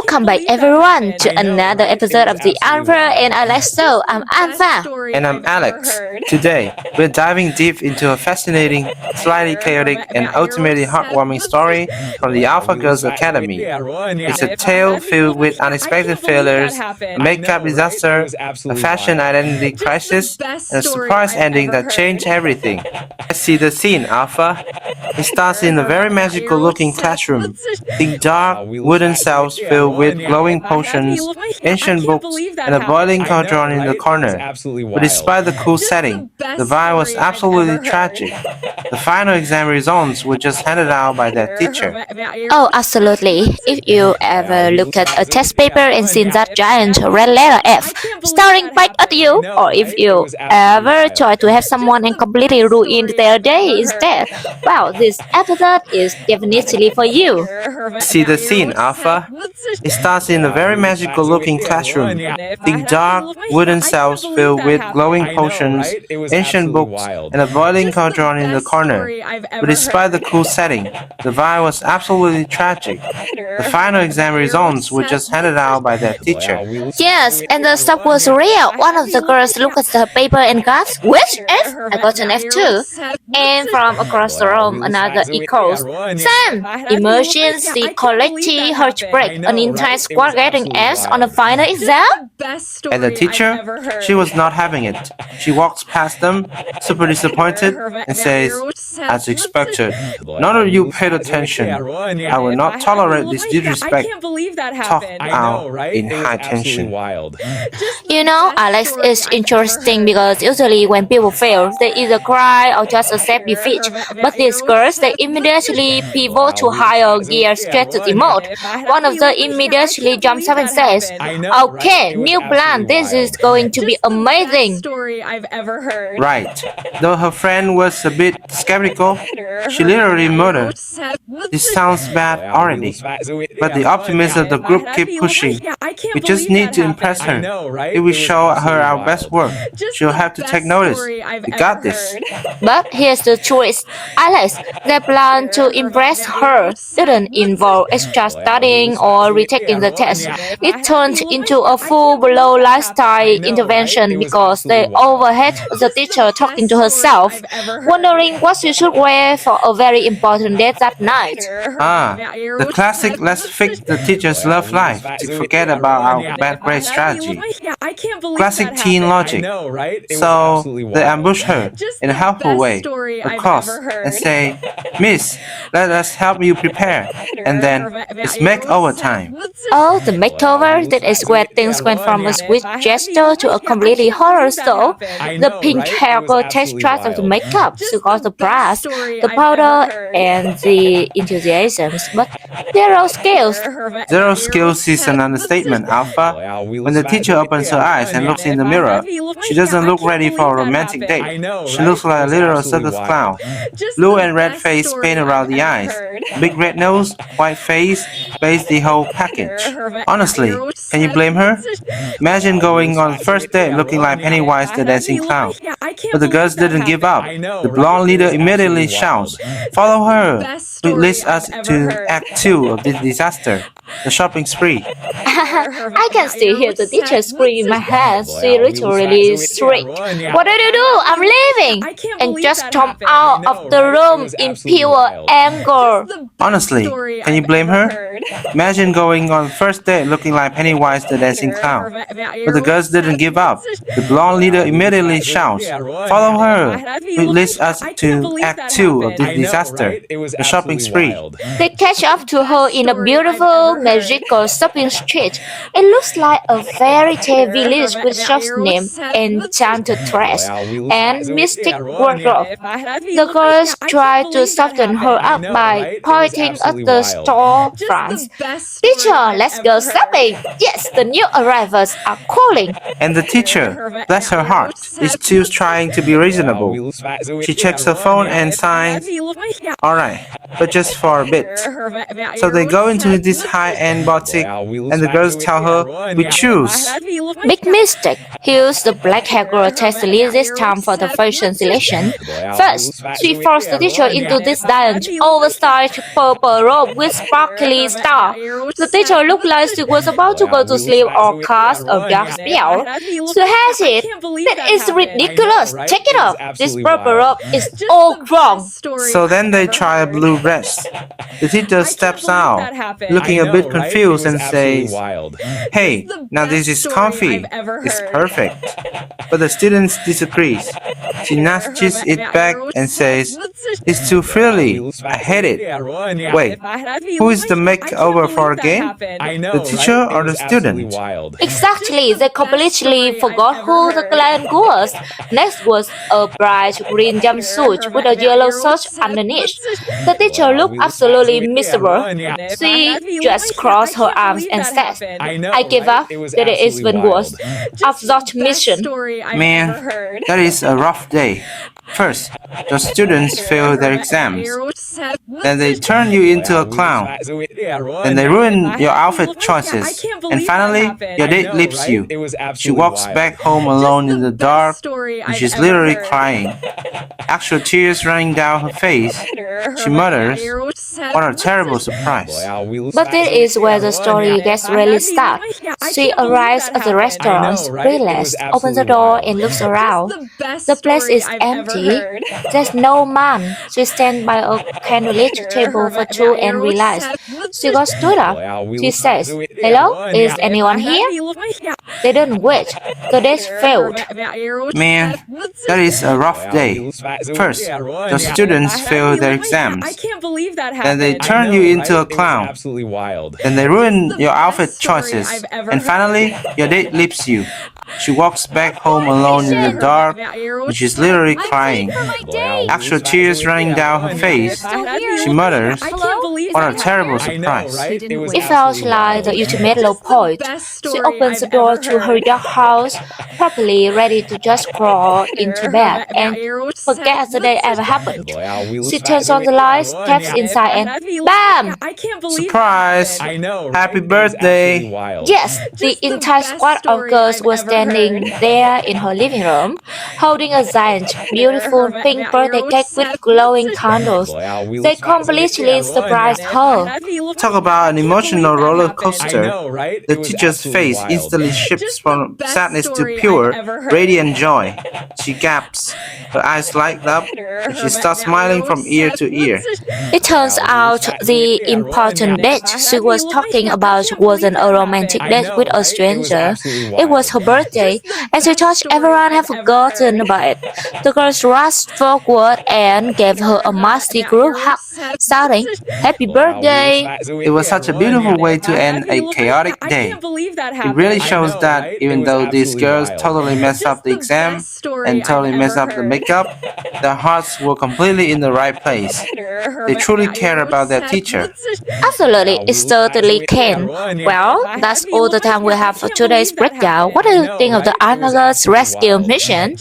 Welcome back everyone to another episode of the Alpha and Alex Show. I'm Alpha. And I'm Alex. Today, we're diving deep into a fascinating, slightly chaotic, and ultimately heartwarming story from the Alpha Girls Academy. It's a tale filled with unexpected failures, a makeup disaster, a fashion identity crisis, and a surprise ending that changed everything. Let's see the scene, Alpha. It starts in a very magical looking classroom. Think dark, wooden cells filled with glowing potions, ancient books, and a boiling cauldron in the corner. But despite the cool setting, the vibe was absolutely tragic. The final exam results were just handed out by their teacher. Oh, absolutely. If you ever looked at a test paper and seen that giant red letter F staring back at you, or if you ever tried to help someone and completely ruined their day instead, well, this episode is definitely for you. See the scene, Alpha. It starts in a very magical looking classroom. Think dark, wooden cells filled with glowing potions, ancient books, and a boiling cauldron in the corner. But despite the cool setting, the vibe was absolutely tragic. The final exam results were just handed out by their teacher. Yes, and the shock was real. One of the girls looked at the paper and gasped, "Which F? I got an F too." And from across the room, another echoes, "Sam, immersion, psychology, heartbreak, an entire squad getting Fs on a final exam?" And the teacher, she was not having it. She walks past them, super disappointed, and says, "As expected, none of you paid attention. I will not tolerate this disrespect." Talk out in high tension. You know, Alex, it's interesting because usually when people fail, they either cry or just accept defeat. But these girls, they immediately pivot to higher gear straight to the mode. One of them immediately jumps up and says, "Okay, new plan. This is going to be amazing." Right. Though her friend was a bit skeptical, she literally muttered, "This sounds bad already." But the optimism of the group kept pushing. "We just need to impress her. If we show her our best work, she'll have to take notice. We got this." But here's the twist. Alex, their plan to impress her didn't involve extra studying or retaking the test. It turned into a full-blown lifestyle intervention because they overheard the teacher talking to herself, wondering what she should wear for a very important date that night. The classic "let's fix the teacher's love life to forget about our bad grade strategy." Classic teen logic. So they ambush her in a helpful way, of course, and say, "Miss, let us help you prepare." And then it's makeover time. Oh, the makeover, that is where things went from a sweet gesture to a completely horror show. The pink hair girl takes charge of the makeup, she got the brush, the powder, and the enthusiasm, but zero skills. Zero skills is an understatement, Alpha. When the teacher opens her eyes and looks in the mirror, she doesn't look ready for a romantic date. She looks like a literal circus clown. Blue and red face paint around the eyes. Big red nose, white face, base the whole package. Honestly, can you blame her? Imagine going on the first date looking like Pennywise the dancing clown. But the girls didn't give up. The blonde leader immediately shouts, "Follow her!" Which leads us to Act 2 of this disaster, the shopping spree. I can still hear the teacher scream in my head. She literally shrieked, "What did you do? I'm leaving!" and just stormed out of the room in pure anger. Honestly, can you blame her? Imagine going on the first date looking like Pennywise the dancing clown. But the girls didn't give up. The blonde leader immediately shouts, "Follow her!" Which leads us to Act 2 of this disaster, the shopping spree. They catch up to her in a beautiful, magical shopping street. It looks like a fairy tale village with shops named Enchanted Dress and Mystic Wardrobe. The girls try to soften her up by pointing at the store fronts. "Teacher, let's go shopping! Yes, the new arrivals are calling." And the teacher, bless her heart, is still trying to be reasonable. She checks her phone and signs, "Alright, but just for a bit." So they go into this high-end boutique, and the girls tell her, "We choose." Big mistake. Here's the black-haired girl takes the least time for the fashion selection. First, she forced the teacher into this giant, oversized purple robe with sparkly star. The teacher looked like she was about to go to sleep or cast a dark spell. She has it. That is ridiculous. Take it off. This purple robe is all wrong. So then they try a blue dress. The teacher steps out, looking a bit confused, and says, "Hey, now this is comfy. It's perfect." But the student disagrees. She snatches it back and says, "It's too frilly. I hate it." Wait, who is the makeover for again? The teacher or the student? Exactly, they completely forgot who the client was. Next was a bright green jumpsuit with a yellow shirt underneath. The teacher looked absolutely miserable. She just crossed her arms and said, "I give up. That is even worse. Abort mission." Man, that is a rough day. First, the students fail their exams. Then they turn you into a clown. Then they ruin your outfit choices. And finally, your date leaves you. She walks back home alone in the dark, and she's literally crying. Actual tears running down her face. She mutters, "What a terrible surprise." But that is where the story gets really stuck. She arrives at the restaurant, breathless, opens the door and looks around. The place is empty. There's no man. She stands by a candlelit table for two and realizes she got stood up. She says, "Hello, is anyone here?" They don't wait. The date failed. Man, that is a rough day. First, the students fail their exams. Then they turn you into a clown. Then they ruin your outfit choices. And finally, your date leaves you. She walks back home alone in the dark, and she's literally crying. Actual tears running down her face. She mutters, "What a terrible surprise." It felt like the ultimate low point. She opens the door to her dark house, properly ready to just crawl into bed and forget the day ever happened. She turns on the lights, steps inside, and bam! Surprise! Happy birthday! Yes, the entire squad of girls was standing there in her living room, holding a giant, beautiful pink birthday cake with glowing candles. They completely surprised her. Talk about an emotional roller coaster. The teacher's face instantly shifts from sadness to pure, radiant joy. She gasps, her eyes light up, and she starts smiling from ear to ear. It turns out the important date she was talking about wasn't a romantic date with a stranger. It was her birthday, and she thought everyone had forgotten about it. The girls rushed forward and gave her a mighty group hug, shouting, "Happy birthday!" It was such a beautiful way to end a chaotic day. It really shows that even though these girls totally messed up the exam and totally messed up the makeup, their hearts were completely in the right place. They truly care about their teacher. Absolutely, it certainly can. Well, that's all the time we have for today's breakdown. What do you think of the Alpha rescue mission?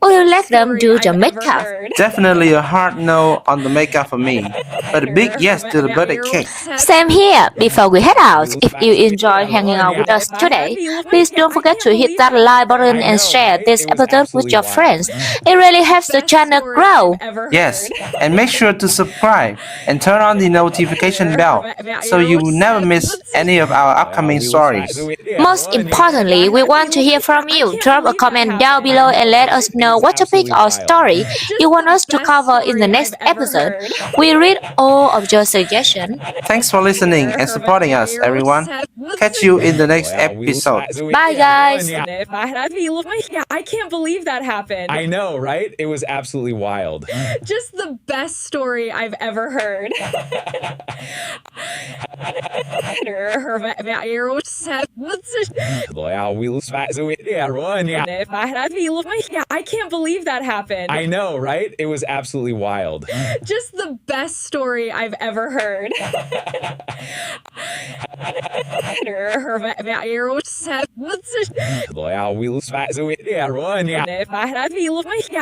Will you let them do the makeup? Definitely a hard no on the makeup for me, but a big yes to the birthday cake. Same here. Before we head out, if you enjoyed hanging out with us today, please don't forget to hit that like button and share this episode with your friends. It really helps the channel grow. Yes, and make sure to subscribe and turn on the notification bell so you will never miss any of our upcoming stories. Most importantly, we want to hear from you. Drop a comment down below and let us know what topic or story you want us to cover in the next episode. We read all of your suggestions. Thanks for listening and supporting us, everyone. Catch you in the next episode. Bye, guys. I can't believe that happened. I know, right? It was absolutely wild. Just the best story I've ever heard. I can't believe that happened. I know, right? It was absolutely wild. Just the best story I've ever heard.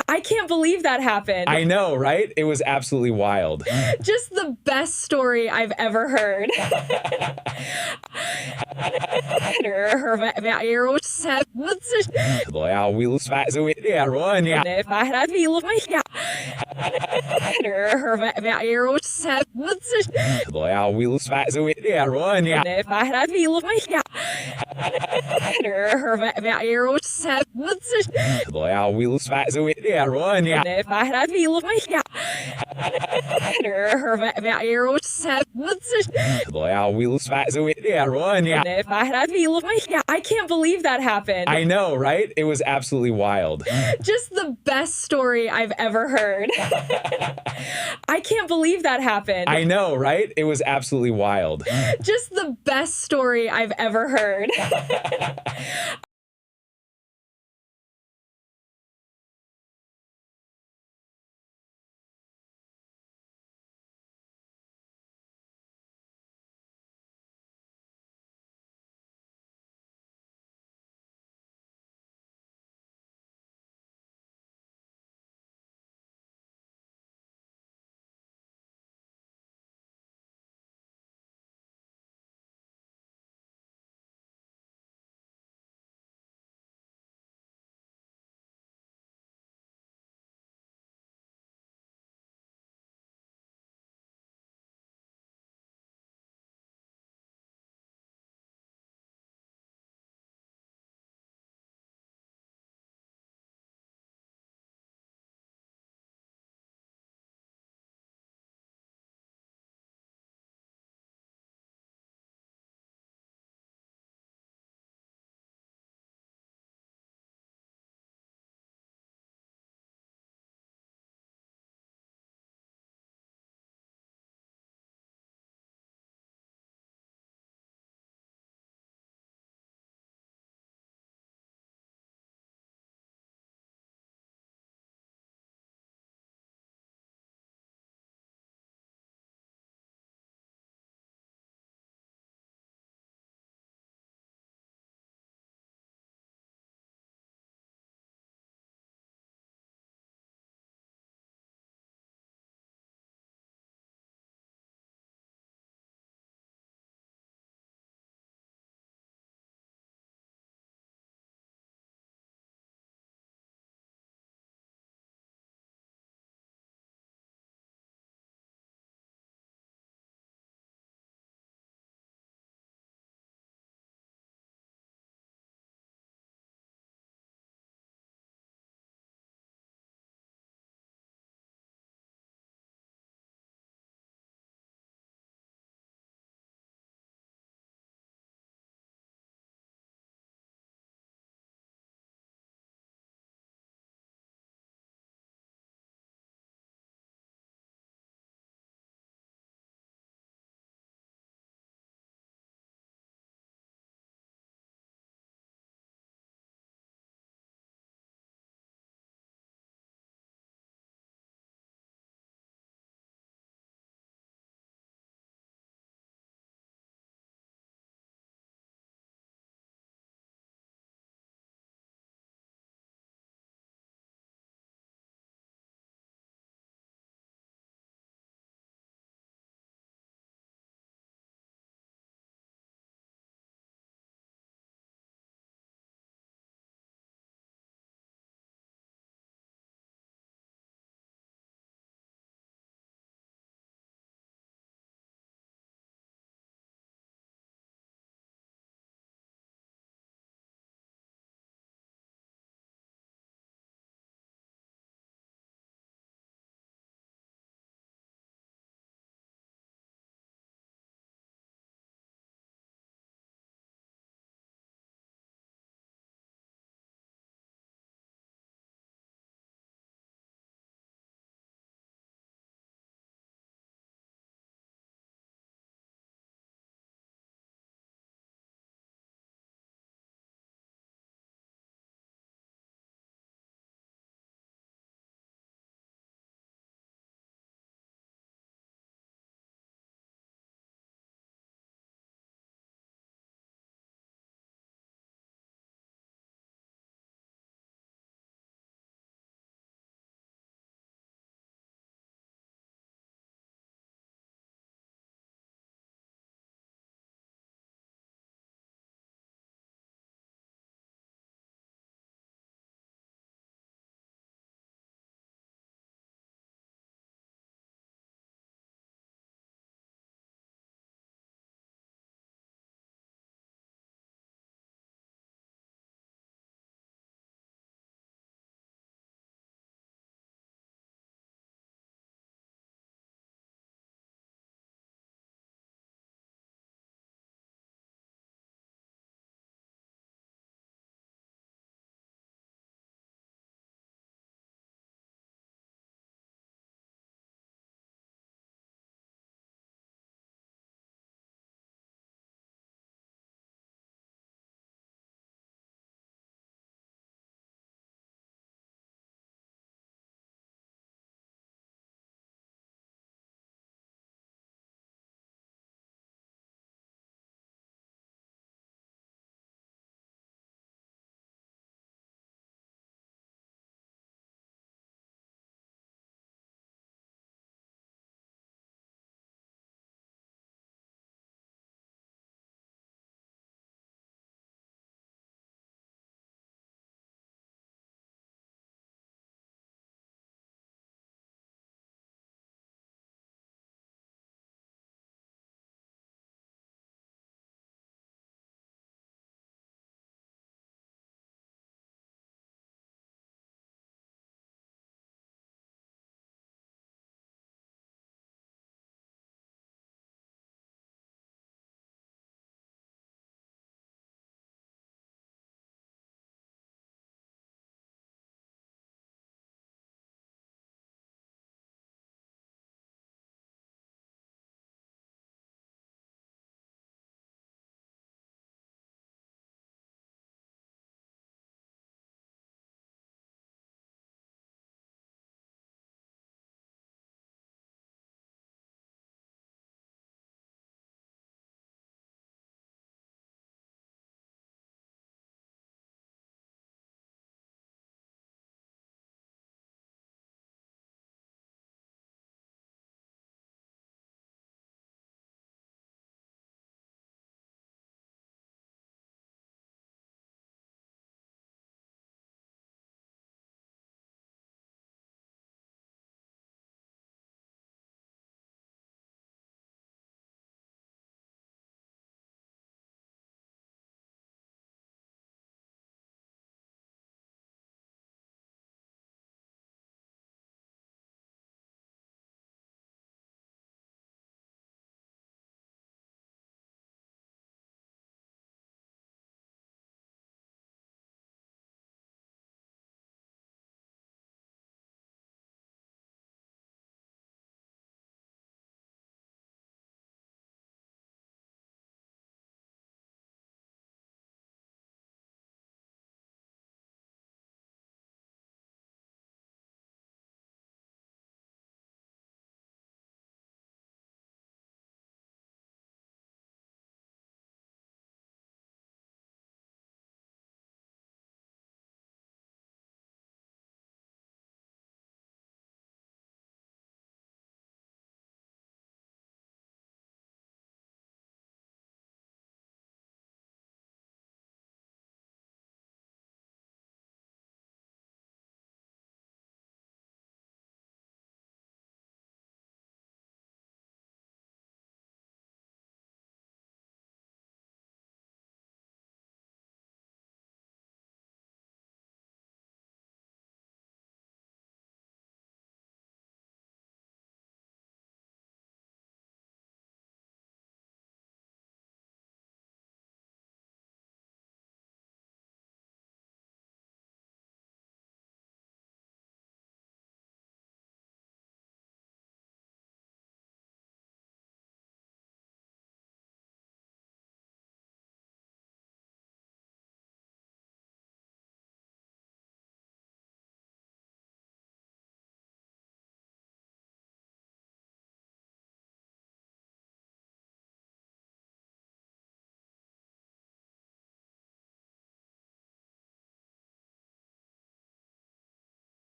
I can't believe that happened. I know, right? It was absolutely wild. Just the best story I've ever heard. Wow, we lose fat, so yeah, run, yeah. Wow, we lose fat, so yeah, run, yeah. Wow, we lose fat, so yeah, run, yeah. Wow, we lose fat, so yeah, run, yeah. I can't believe that happened. I know, right? It was absolutely wild. Just the best story I've ever heard. I can't believe that happened. I know, right? It was absolutely wild. Just the best story I've ever heard.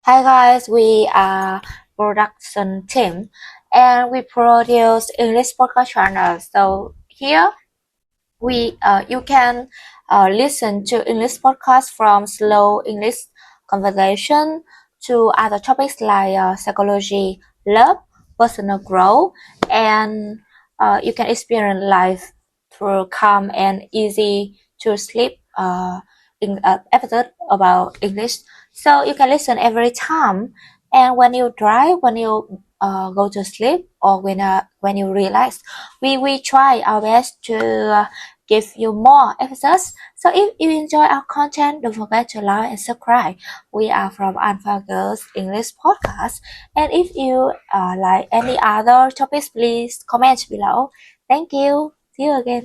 Hi guys, we are production team and we produce English podcast channel. So here we you can listen to English podcast from slow English conversation to other topics like psychology, love, personal growth, and you can experience life through calm and easy to sleep in episode about English. So you can listen every time, and when you drive, when you go to sleep, or when you relax, we try our best to give you more episodes. So if you enjoy our content, don't forget to like and subscribe. We are from Alpha Girls English Podcast. And if you like any other topics, please comment below. Thank you. See you again.